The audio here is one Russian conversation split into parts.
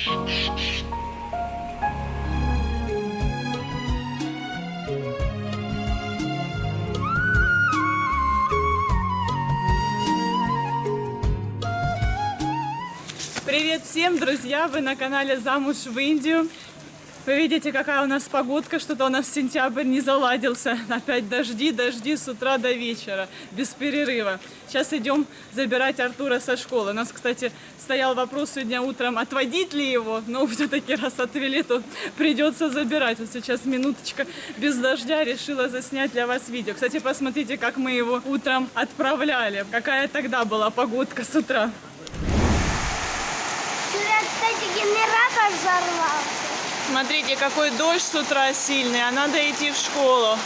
Привет всем, друзья! Вы на канале «Замуж в Индию». Вы видите, какая у нас погодка, что-то у нас сентябрь не заладился. Опять дожди с утра до вечера, без перерыва. Сейчас идем забирать Артура со школы. У нас, кстати, стоял вопрос сегодня утром, отводить ли его. Но все-таки раз отвели, то придется забирать. Вот сейчас минуточка без дождя, решила заснять для вас видео. Кстати, посмотрите, как мы его утром отправляли. Какая тогда была погодка с утра. Кстати, генератор взорвался. Смотрите, какой дождь с утра сильный, а надо идти в школу.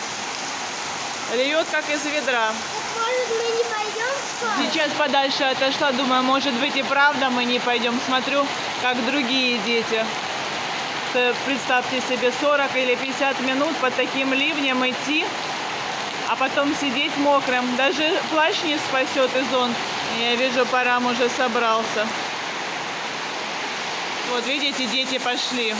Льет, как из ведра. Так, может, мы не пойдем в школу? Сейчас подальше отошла, думаю, может быть и правда мы не пойдем. Смотрю, как другие дети. Представьте себе, 40 или 50 минут под таким ливнем идти, а потом сидеть мокрым. Даже плащ не спасет и зонт. Я вижу, Парам уже собрался. Вот, видите, дети пошли.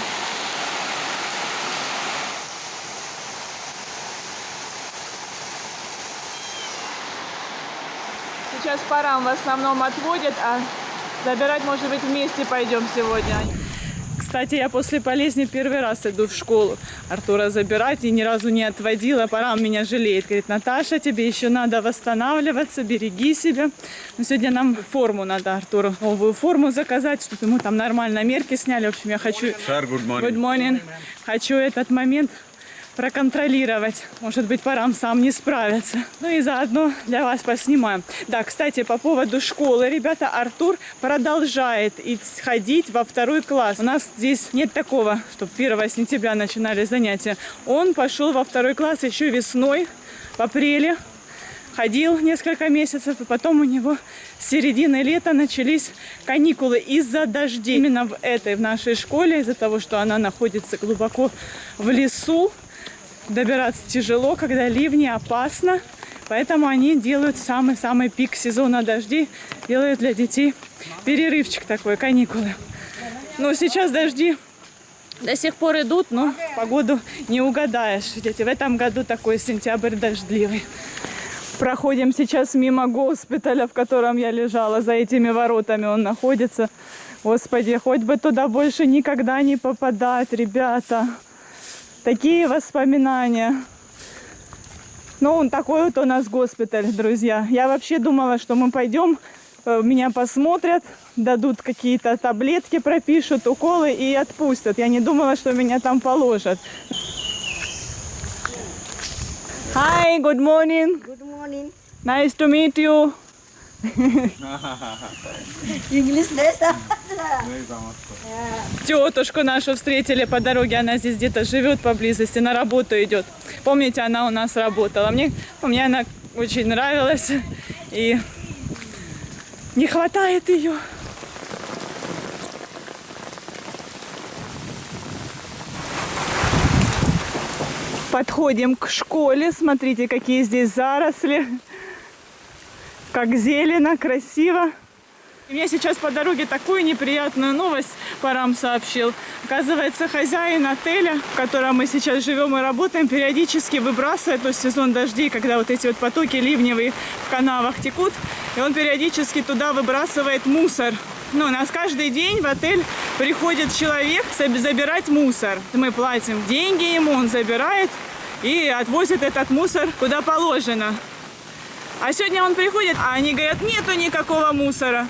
Сейчас Парам в основном отводят, а забирать, может быть, вместе пойдем сегодня. Кстати, я после болезни первый раз иду в школу Артура забирать и ни разу не отводила. Парам меня жалеет. Говорит, Наташа, тебе еще надо восстанавливаться, береги себя. Но сегодня нам форму надо Артуру, новую форму заказать, чтобы ему там нормально мерки сняли. В общем, я хочу... Good morning. Хочу этот момент проконтролировать. Может быть, Парам сам не справится. Ну и заодно для вас поснимаем. Да, кстати, по поводу школы, ребята, Артур продолжает ходить во 2 класс. У нас здесь нет такого, чтобы 1 сентября начинали занятия. Он пошел во 2 класс еще весной, в апреле. Ходил несколько месяцев, и потом у него с середины лета начались каникулы из-за дождей. Именно в нашей школе, из-за того, что она находится глубоко в лесу, добираться тяжело, когда ливни, опасно. Поэтому они делают самый-самый пик сезона дождей. Делают для детей перерывчик такой, каникулы. Но сейчас дожди до сих пор идут, но погоду не угадаешь. Видите, в этом году такой сентябрь дождливый. Проходим сейчас мимо госпиталя, в котором я лежала. За этими воротами он находится. Господи, хоть бы туда больше никогда не попадать, ребята. Такие воспоминания. Ну, он такой вот у нас госпиталь, друзья. Я вообще думала, что мы пойдем, меня посмотрят, дадут какие-то таблетки, пропишут, уколы и отпустят. Я не думала, что меня там положат. Hi, good morning. Good morning. Nice to meet you. English lesson. Тетушку нашу встретили по дороге, она здесь где-то живет поблизости, на работу идет. Помните, она у нас работала. Мне она очень нравилась, и не хватает ее. Подходим к школе, смотрите, какие здесь заросли, как зелено, красиво. И мне сейчас по дороге такую неприятную новость Парам сообщил. Оказывается, хозяин отеля, в котором мы сейчас живем и работаем, периодически выбрасывает, то есть сезон дождей, когда вот эти вот потоки ливневые в канавах текут, и он периодически туда выбрасывает мусор. Ну, у нас каждый день в отель приходит человек забирать мусор. Мы платим деньги ему, он забирает и отвозит этот мусор куда положено. А сегодня он приходит, а они говорят, нету никакого мусора.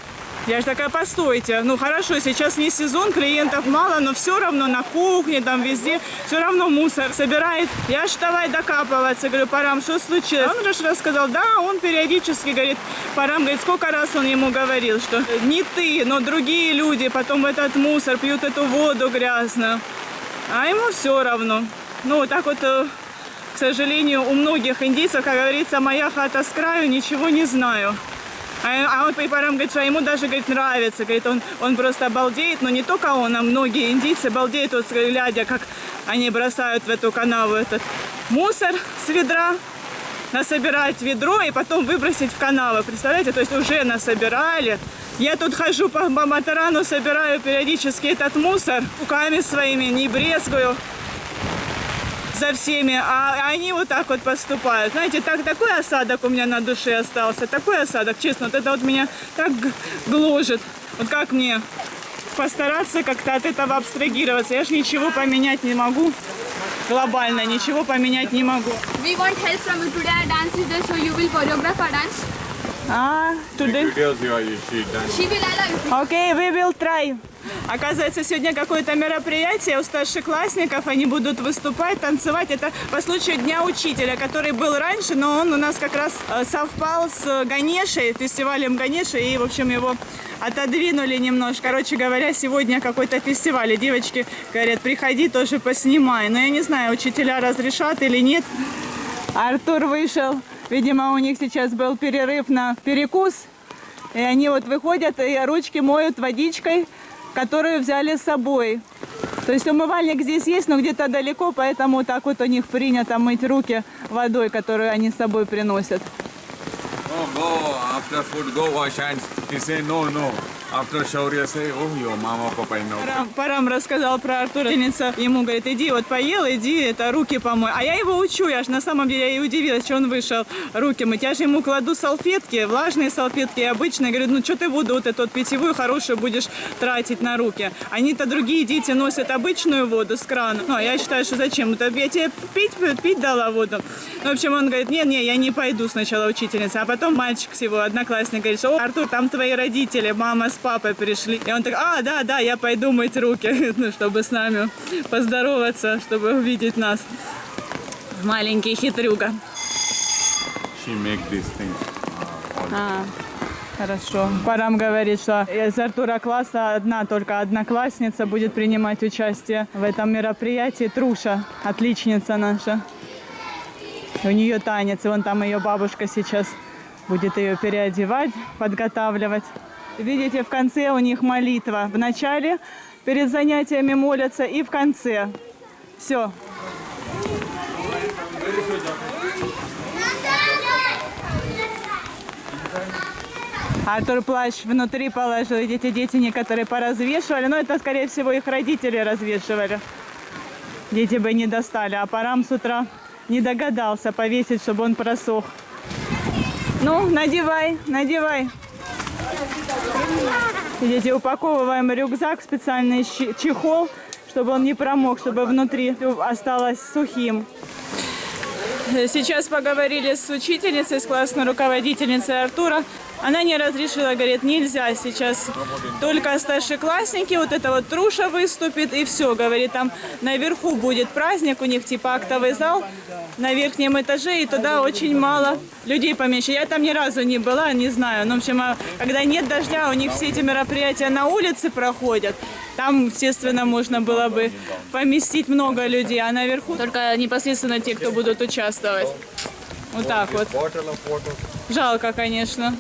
Я же такая, постойте, ну хорошо, сейчас не сезон, клиентов мало, но все равно на кухне, там везде, все равно мусор собирает. Я ж давай докапываться, говорю, Парам, что случилось? Он же рассказал, да, он периодически говорит, Парам, говорит, сколько раз он ему говорил, что не ты, но другие люди потом в этот мусор пьют эту воду грязную, а ему все равно. Ну, вот так вот, к сожалению, у многих индийцев, как говорится, моя хата с краю, ничего не знаю. А он по Парам говорит, что ему даже, говорит, нравится. Говорит, он просто обалдеет, но не только он, а многие индийцы балдеют, вот, глядя, как они бросают в эту канаву этот мусор с ведра, насобирать ведро и потом выбросить в канаву. Представляете, то есть уже насобирали, Я тут хожу по Матарану, собираю периодически этот мусор руками своими, не брезгую за всеми, а они вот так вот поступают. Знаете, такой осадок у меня на душе остался, такой осадок, честно, вот это вот меня так гложет. Вот как мне постараться как-то от этого абстрагироваться? Я ж ничего поменять не могу, глобально ничего поменять не могу. We want help from you today. Our dance is there, so you will choreograph our dance. Today? Videos you are she done. She will allow you. Окей, we will try. Оказывается, сегодня какое-то мероприятие у старшеклассников. Они будут выступать, танцевать. Это по случаю Дня Учителя, который был раньше, но он у нас как раз совпал с Ганешей, фестивалем Ганеши. И, в общем, его отодвинули немножко. Короче говоря, сегодня какой-то фестиваль. И девочки говорят, приходи, тоже поснимай. Но я не знаю, учителя разрешат или нет. Артур вышел. Видимо, у них сейчас был перерыв на перекус. И они вот выходят и ручки моют водичкой, которую взяли с собой. То есть умывальник здесь есть, но где-то далеко, поэтому так вот у них принято мыть руки водой, которую они с собой приносят. Oh, go after food, go wash hands. He say no. After shower, you say, oh, your mama, papa, no. Парам рассказал про Артура. Ему говорит, иди, вот поел, иди, это руки помой. А я его учу, я ж на самом деле я и удивилась, что он вышел руки мыть. Я же ему кладу салфетки, влажные салфетки, обычные. Говорю, ну что ты воду вот эту вот питьевую хорошую будешь тратить на руки? Они-то другие дети носят обычную воду с крана. Ну, а я считаю, что зачем? Это я тебе пить дала воду. Ну, в общем, он говорит, не, я не пойду сначала учительница. А потом мальчик всего, одноклассник, говорит, о, Артур, там твои родители, мама с папой пришли. И он так, да, я пойду мыть руки, ну, чтобы с нами поздороваться, чтобы увидеть нас. Маленький хитрюга. She make these things. Хорошо. Парам говорит, что из Артура класса только одноклассница будет принимать участие в этом мероприятии. Труша, отличница наша. У нее танец, и вон там ее бабушка сейчас будет ее переодевать, подготавливать. Видите, в конце у них молитва. В начале, перед занятиями молятся, и в конце. Все. Артур плащ внутри положил. Видите, дети некоторые поразвешивали. Но это, скорее всего, их родители развешивали. Дети бы не достали. А Парам с утра не догадался повесить, чтобы он просох. Ну, надевай. Видите, упаковываем рюкзак, специальный чехол, чтобы он не промок, чтобы внутри осталось сухим. Сейчас поговорили с учительницей, с классной руководительницей Артура. Она не разрешила, говорит, нельзя сейчас только старшеклассники, вот это вот Труша выступит и все, говорит, там наверху будет праздник, у них типа актовый зал на верхнем этаже, и туда очень мало людей поменьше. Я там ни разу не была, не знаю, но в общем, когда нет дождя, у них все эти мероприятия на улице проходят, там, естественно, можно было бы поместить много людей, а наверху только непосредственно те, кто будут участвовать. Вот так вот. Жалко, конечно.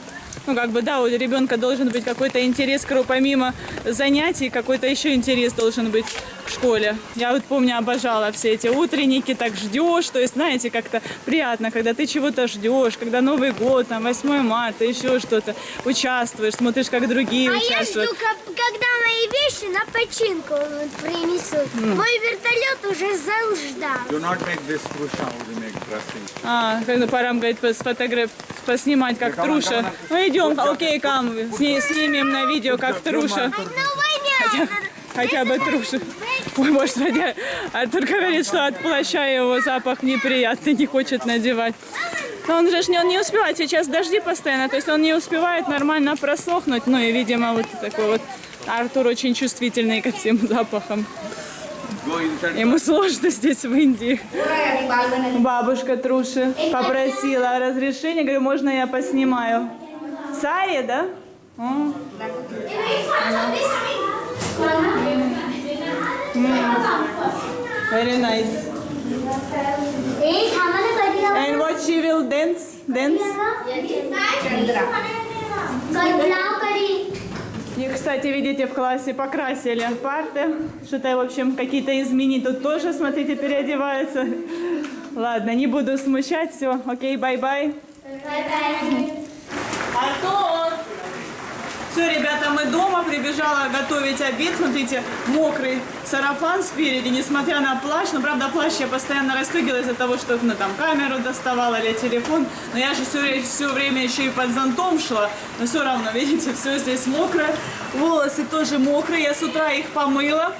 Ну, как бы, да, у ребенка должен быть какой-то интерес, помимо занятий, какой-то еще интерес должен быть в школе. Я вот помню, обожала все эти утренники, так ждешь, то есть, знаете, как-то приятно, когда ты чего-то ждешь, когда Новый год, там, 8 марта, еще что-то, участвуешь, смотришь, как другие участвуют. Я жду, когда мои вещи на починку принесут. Мой вертолет уже ждал. Do not make this Trusha, we make dressing. Парам говорит, поснимать, как Труша. Ну, идем, окей, кам, снимем на видео, как Труша. Хотя бы Труша. Ой, может, Артур говорит, что от плаща его запах неприятный, не хочет надевать. Но он же не успевает, сейчас дожди постоянно, то есть он не успевает нормально просохнуть. Ну и, видимо, вот такой вот Артур очень чувствительный ко всем запахам. Ему сложно здесь, в Индии. Бабушка Труши попросила разрешения. Говорю, можно я поснимаю? Саре, да? Very nice. And what she will dance? И, кстати, видите, в классе покрасили парты. Что-то, в общем, какие-то изменения тут тоже, смотрите, переодеваются. Ладно, не буду смущать. Все, окей, бай-бай. Артур! Все, ребята, мы дома. Прибежала готовить обед. Смотрите, мокрый сарафан спереди, несмотря на плащ. Но, правда, плащ я постоянно расстегивала из-за того, что там камеру доставала или телефон. Но я же все время еще и под зонтом шла. Но все равно, видите, все здесь мокрое. Волосы тоже мокрые. Я с утра их помыла.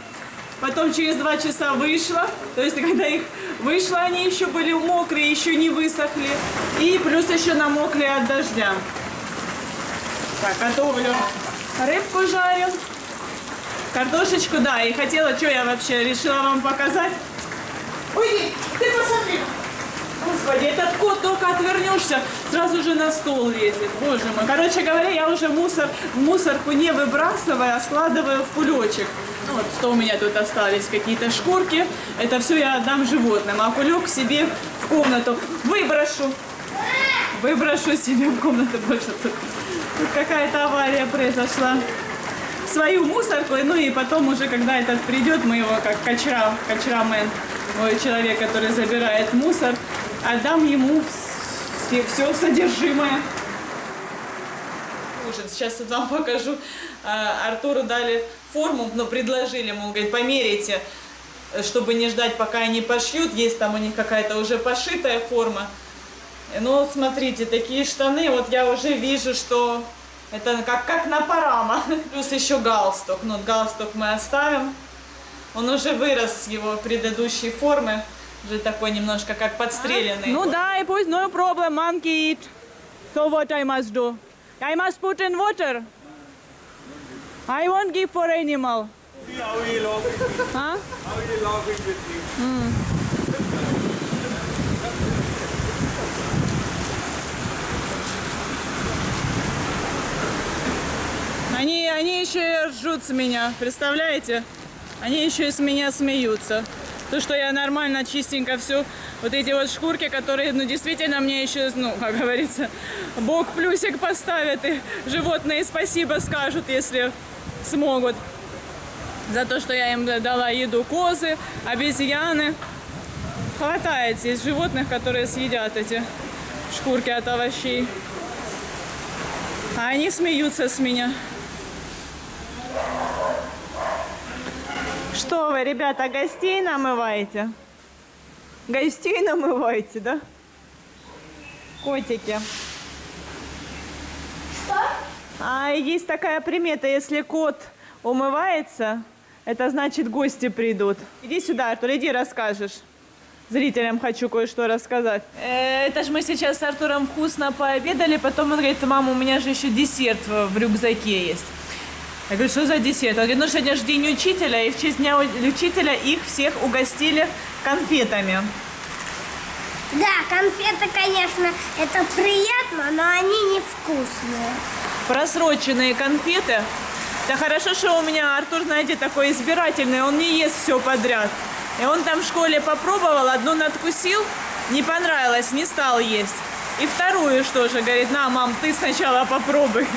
Потом через 2 часа вышла. То есть, когда их вышла, они еще были мокрые, еще не высохли. И плюс еще намокли от дождя. Так, готовлю. Рыбку жарю. Картошечку, да. И хотела, что я вообще решила вам показать. Ой, ты посмотри. Господи, этот кот только отвернешься, сразу же на стол лезет. Боже мой. Короче говоря, я уже в мусорку не выбрасываю, а складываю в кулечек. Ну, вот что у меня тут остались, какие-то шкурки. Это все я отдам животным. А кулек себе в комнату выброшу. Выброшу себе в комнату больше. Тут какая-то авария произошла. Свою мусорку, ну и потом уже, когда этот придет, мы его как качрамен, человек, который забирает мусор, отдам ему все содержимое. Сейчас вот вам покажу. Артуру дали форму, но предложили, мол, говорит, померяйте, чтобы не ждать, пока они пошьют. Есть там у них какая-то уже пошитая форма. Ну, смотрите, такие штаны, вот я уже вижу, что это как на парама. Плюс еще галстук. Ну, галстук мы оставим. Он уже вырос с его предыдущей формы. Уже такой немножко как подстреленный. Ну да, и пусть, no problem, monkey eat. So what I must do? I must put in water. I won't give for animal. How will log it with you? Huh? How will log it with you? Они еще и ржут с меня, представляете? Они еще и с меня смеются. То, что я нормально, чистенько все, вот эти вот шкурки, которые, ну, действительно мне еще, ну, как говорится, Бог плюсик поставит, и животные спасибо скажут, если смогут. За то, что я им дала еду. Козы, обезьяны. Хватает здесь животных, которые съедят эти шкурки от овощей. А они смеются с меня. Что вы, ребята, гостей намываете? Гостей намываете, да? Котики. Что? А есть такая примета, если кот умывается, это значит гости придут. Иди сюда, Артур, иди расскажешь. Зрителям хочу кое-что рассказать. Это же мы сейчас с Артуром вкусно пообедали, потом он говорит, мама, у меня же еще десерт в рюкзаке есть. Я говорю, что за десерт? Он говорит, ну сегодня же день учителя, и в честь дня учителя их всех угостили конфетами. Да, конфеты, конечно, это приятно, но они невкусные. Просроченные конфеты. Да хорошо, что у меня Артур, знаете, такой избирательный, он не ест все подряд. И он там в школе попробовал, одну надкусил, не понравилось, не стал есть. И вторую что же, говорит, на, мам, ты сначала попробуй.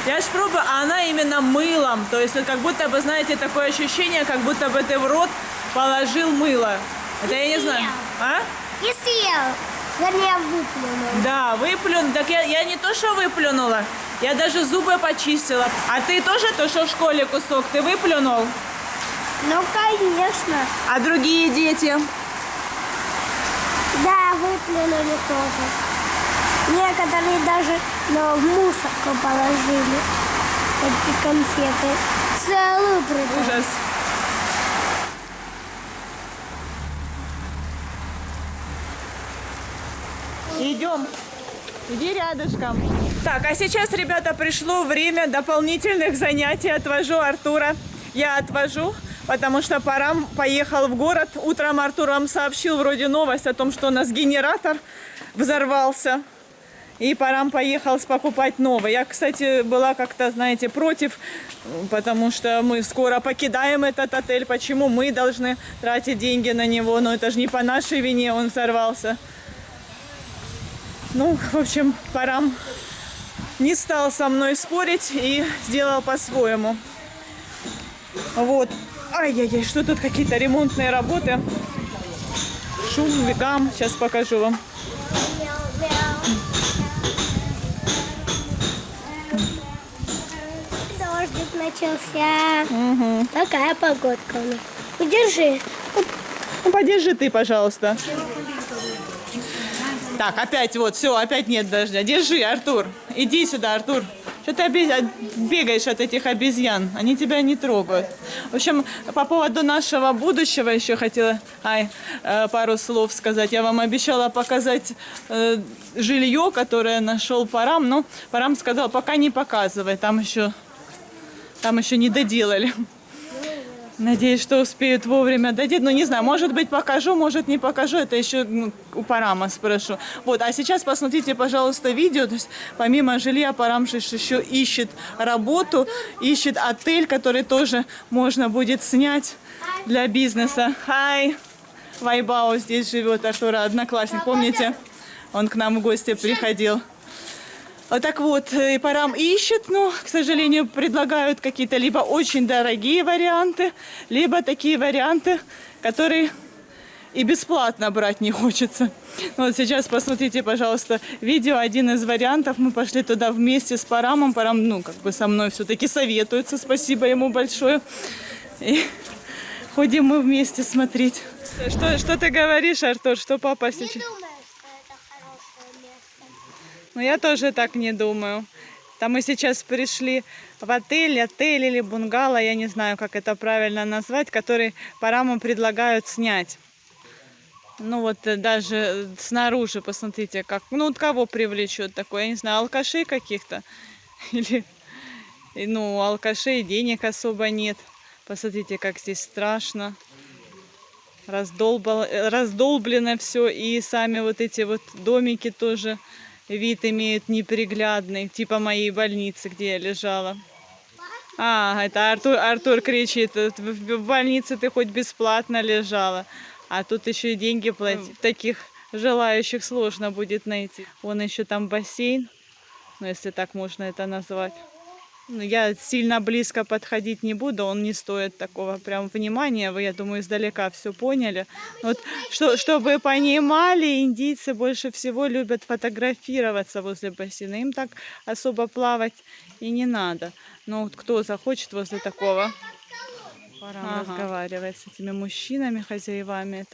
Я ж пробую, а она именно мылом. То есть, как будто бы, знаете, такое ощущение, как будто бы ты в рот положил мыло. Это я не знаю. А? И съел. Вернее, выплюнул. Да, выплюнул. Так я не то, что выплюнула, я даже зубы почистила. А ты тоже то, что в школе кусок, ты выплюнул? Ну, конечно. А другие дети? Да, выплюнули тоже. Некоторые даже в мусорку положили эти конфеты. Целую притом. Ужас. Идем. Иди рядышком. Так, а сейчас, ребята, пришло время дополнительных занятий. Отвожу Артура. Я отвожу, потому что Парам поехал в город. Утром Артур вам сообщил вроде новость о том, что у нас генератор взорвался. И Парам поехал покупать новый. Я, кстати, была как-то, знаете, против, потому что мы скоро покидаем этот отель. Почему мы должны тратить деньги на него? Но это же не по нашей вине он взорвался. Ну, в общем, Парам не стал со мной спорить и сделал по-своему. Вот. Ай-яй-яй, что тут какие-то ремонтные работы. Шум, гам. Сейчас покажу вам. начался. Такая погодка у нас. Удержи. Ну, подержи ты, пожалуйста. Так, опять вот, все, опять нет дождя. Держи, Артур. Иди сюда, Артур. Что ты бегаешь от этих обезьян? Они тебя не трогают. В общем, по поводу нашего будущего еще хотела пару слов сказать. Я вам обещала показать жилье, которое нашел Парам. Но Парам сказал, пока не показывай. Там еще не доделали. Надеюсь, что успеют вовремя доделать. Ну, не знаю, может быть, покажу, может, не покажу. Это еще у Парама спрошу. Вот, а сейчас посмотрите, пожалуйста, видео. То есть, помимо жилья, Парам еще ищет работу, ищет отель, который тоже можно будет снять для бизнеса. Хай! Вайбао здесь живет, Артура, одноклассник. Помните? Он к нам в гости приходил. Вот так вот, и Парам ищет, но, к сожалению, предлагают какие-то либо очень дорогие варианты, либо такие варианты, которые и бесплатно брать не хочется. Вот сейчас посмотрите, пожалуйста, видео, один из вариантов. Мы пошли туда вместе с Парамом. Парам, ну, как бы со мной все-таки советуется, спасибо ему большое. И ходим мы вместе смотреть. Что ты говоришь, Артур, что папа сейчас... Ну, я тоже так не думаю. Там мы сейчас пришли в отель или бунгало, я не знаю, как это правильно назвать, который Параму предлагают снять. Ну, вот даже снаружи, посмотрите, как... Ну, вот кого привлечет такое, я не знаю, алкашей каких-то? Или, ну, алкашей денег особо нет. Посмотрите, как здесь страшно. Раздолблено все, и сами вот эти вот домики тоже... Вид имеют неприглядный, типа моей больницы, где я лежала. Это Артур кричит, в больнице ты хоть бесплатно лежала, а тут еще и деньги платить. Таких желающих сложно будет найти. Вон еще там бассейн, ну, если так можно это назвать. Ну, я сильно близко подходить не буду, он не стоит такого прям внимания. Вы, я думаю, издалека все поняли. Вот, чтобы вы понимали, индийцы больше всего любят фотографироваться возле бассейна. Им так особо плавать и не надо. Но вот кто захочет возле такого, пора разговаривать с этими мужчинами, хозяевами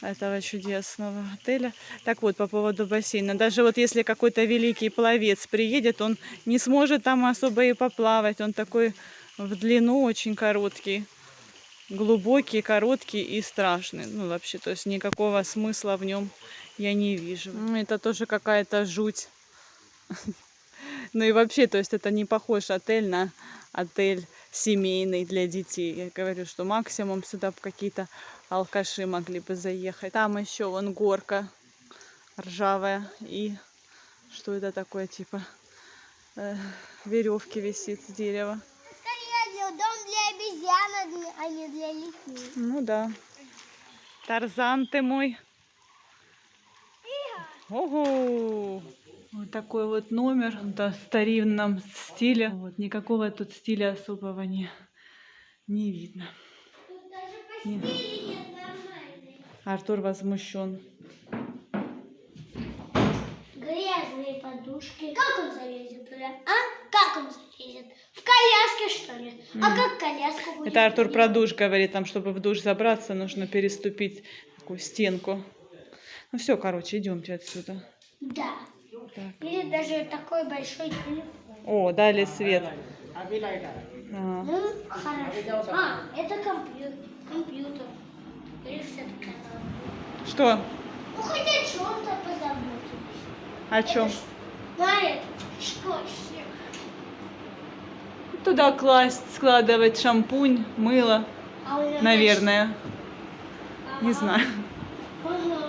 этого чудесного отеля. Так вот, по поводу бассейна. Даже вот если какой-то великий пловец приедет, он не сможет там особо и поплавать. Он такой в длину очень короткий. Глубокий, короткий и страшный. Ну, вообще, то есть никакого смысла в нем я не вижу. Это тоже какая-то жуть. Ну и вообще, то есть это не похож отель на отель семейный для детей. Я говорю, что максимум сюда какие-то алкаши могли бы заехать. Там еще вон горка ржавая. И что это такое, типа веревки висит с дерева. Дом для обезьян, а не для людей. Ну да. Тарзан ты мой. Ого! Вот такой вот номер, да, в старинном стиле. Вот, никакого тут стиля особого не видно. Тут даже постели нет нормальной. Артур возмущен. Грязные подушки. Как он залезет туда? А? Как он залезет? В коляске, что ли? А как коляску будет? Это Артур про душ говорит, там, чтобы в душ забраться, нужно переступить такую стенку. Ну все, короче, идемте отсюда. Да. Так. Или даже такой большой телефон. О, дали свет. Ну, хорошо. Это компьютер. Или все-таки она. Что? Ну, хоть о чем-то позаботились. О чем? Смотри, скотч. Туда класть, складывать шампунь, мыло, А у меня наверное. Не Ага. знаю. Можно.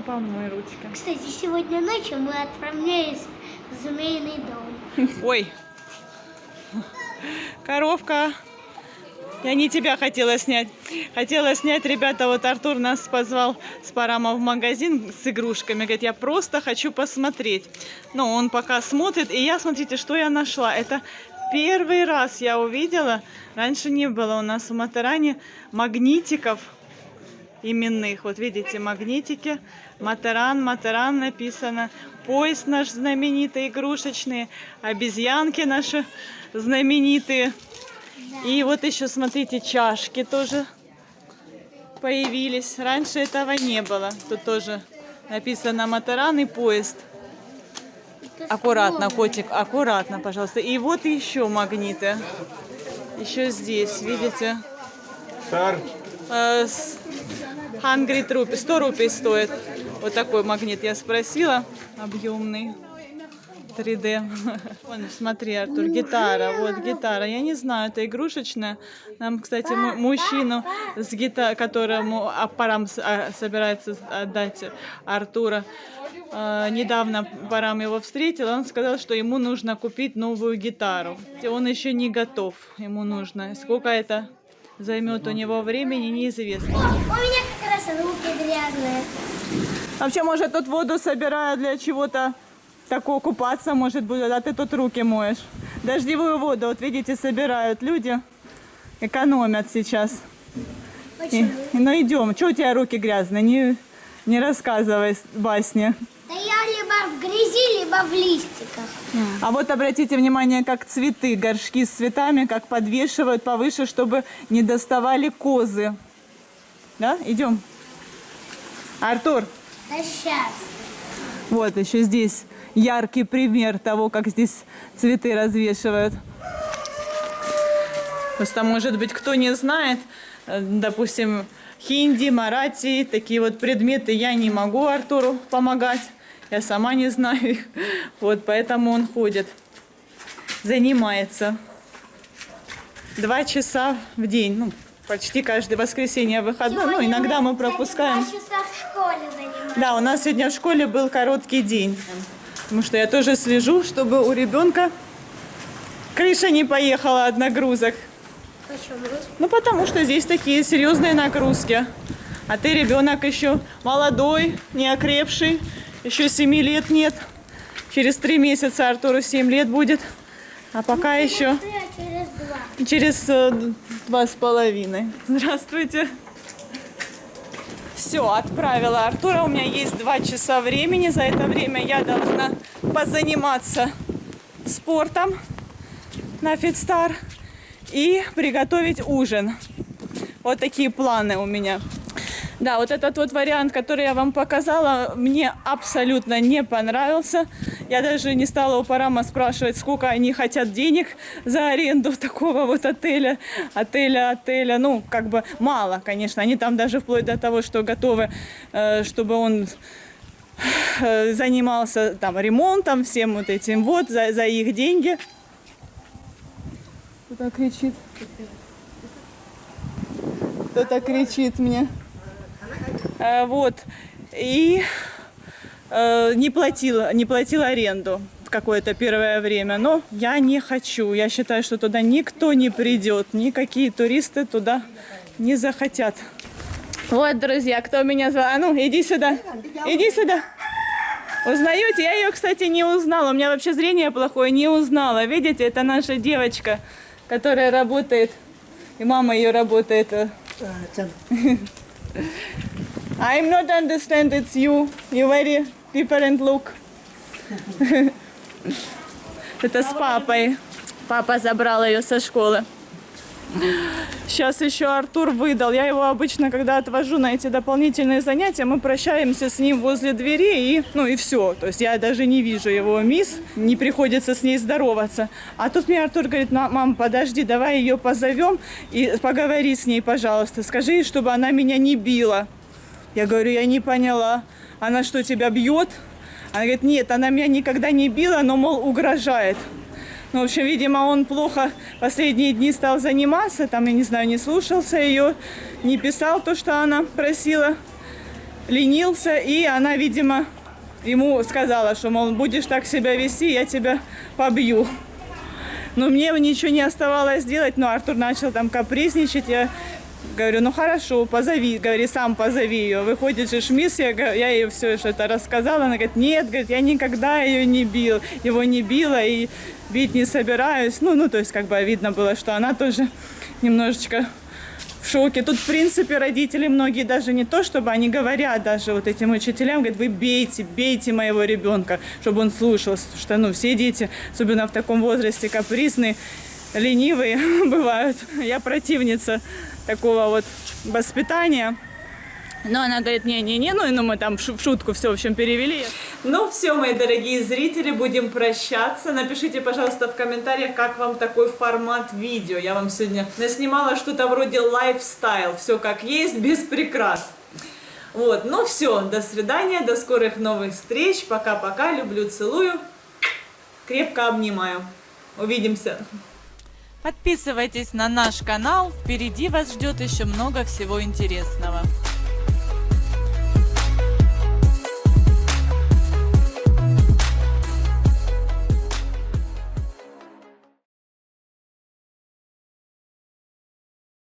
Помой ручки. Кстати, сегодня ночью мы отправлялись в змеиный дом. Ой, коровка. Я не тебя хотела снять. Хотела снять, ребята, вот Артур нас позвал с Парамом в магазин с игрушками. Говорит, я просто хочу посмотреть. Но он пока смотрит. И я, смотрите, что я нашла. Это первый раз я увидела. Раньше не было у нас в Матаране магнитиков именных. Вот видите, магнитики. Матеран написано. Поезд наш знаменитый, игрушечный. Обезьянки наши знаменитые. И вот еще, смотрите, чашки тоже появились. Раньше этого не было. Тут тоже написано Матеран и поезд. Аккуратно, котик, аккуратно, пожалуйста. И вот еще магниты. Еще здесь, видите? Sir, 100 рупий, 100 рупий стоит. Вот такой магнит я спросила. Объемный. 3D. Вон, смотри, Артур, гитара. Вот гитара. Я не знаю, это игрушечная. Нам, кстати, мужчину, которому Парам собирается отдать Артура, недавно Парам его встретил, он сказал, что ему нужно купить новую гитару. Он еще не готов, ему нужно. Сколько это займет у него времени, неизвестно. У меня как раз руки грязные. Вообще, может, тут воду собирают для чего-то такого, купаться, может быть, а ты тут руки моешь. Дождевую воду, вот видите, собирают люди, экономят сейчас. Почему? Ну идем, что у тебя руки грязные, не рассказывай басни. Да я либо в грязи, либо в листиках. А вот обратите внимание, как цветы, горшки с цветами, как подвешивают повыше, чтобы не доставали козы. Да, идем. Артур, Да сейчас. вот еще здесь яркий пример того, как здесь цветы развешивают. Просто, может быть, кто не знает, допустим, хинди, марати, такие вот предметы я не могу Артуру помогать. Я сама не знаю их. Вот, поэтому он ходит, занимается 2 часа в день. Ну, почти каждое воскресенье выходной. Ну, иногда мы пропускаем. 2 часа в школе занимаюсь. Да, у нас сегодня в школе был короткий день. Потому что я тоже слежу, чтобы у ребенка крыша не поехала от нагрузок. Почему? Ну, потому что здесь такие серьезные нагрузки. А ты ребенок еще молодой, не окрепший, еще 7 лет нет. Через 3 месяца Артуру 7 лет будет. А пока еще Через 2. через 2,5. Здравствуйте. Все, отправила Артура. У меня есть 2 часа времени. За это время я должна позаниматься спортом на Фитстар и приготовить ужин. Вот такие планы у меня. Да, вот этот вот вариант, который я вам показала, мне абсолютно не понравился. Я даже не стала у Парама спрашивать, сколько они хотят денег за аренду такого вот отеля. Ну, как бы мало, конечно. Они там даже вплоть до того, что готовы, чтобы он занимался там ремонтом, всем вот этим вот, за их деньги. Кто-то кричит. Кто-то кричит мне. Вот. И не платила аренду какое-то первое время. Но я не хочу. Я считаю, что туда никто не придет. Никакие туристы туда не захотят. Вот, друзья, кто меня звал. А ну, иди сюда. Иди сюда. Узнаете? Я ее, кстати, не узнала. У меня вообще зрение плохое. Не узнала. Видите, это наша девочка, которая работает. И мама ее работает. I'm not understand it's you. You very different look. Это с папой. Папа забрал ее со школы. Сейчас еще Артур выдал. Я его обычно, когда отвожу на эти дополнительные занятия, мы прощаемся с ним возле двери и все. То есть я даже не вижу его мисс, не приходится с ней здороваться. А тут мне Артур говорит: мам, подожди, давай ее позовем и поговори с ней, пожалуйста. Скажи ей, чтобы она меня не била. Я говорю: я не поняла. Она что, тебя бьет? Она говорит: нет, она меня никогда не била, но, мол, угрожает. Ну, в общем, видимо, он плохо последние дни стал заниматься, там, я не знаю, не слушался ее, не писал то, что она просила, ленился, и она, видимо, ему сказала, что, мол, будешь так себя вести, я тебя побью. Но мне ничего не оставалось делать, но Артур начал там капризничать, я говорю: ну хорошо, позови, говори, сам позови ее. Выходит же мисс, я ей все это рассказала, она говорит: нет, говорит, я никогда ее не бил, его не била и бить не собираюсь. Ну, то есть, как бы видно было, что она тоже немножечко в шоке. Тут, в принципе, родители многие даже не то, чтобы они говорят даже вот этим учителям, говорят, вы бейте моего ребенка, чтобы он слушался. Потому что, ну, все дети, особенно в таком возрасте, капризные, ленивые бывают. Я противница такого вот воспитания. Но она говорит, не-не-не, ну мы там в шутку все, в общем, перевели. Ну все, мои дорогие зрители, будем прощаться. Напишите, пожалуйста, в комментариях, как вам такой формат видео. Я вам сегодня наснимала что-то вроде лайфстайл, все как есть, без прикрас. Вот, ну все, до свидания, до скорых новых встреч. Пока-пока, люблю, целую, крепко обнимаю. Увидимся. Подписывайтесь на наш канал, впереди вас ждет еще много всего интересного.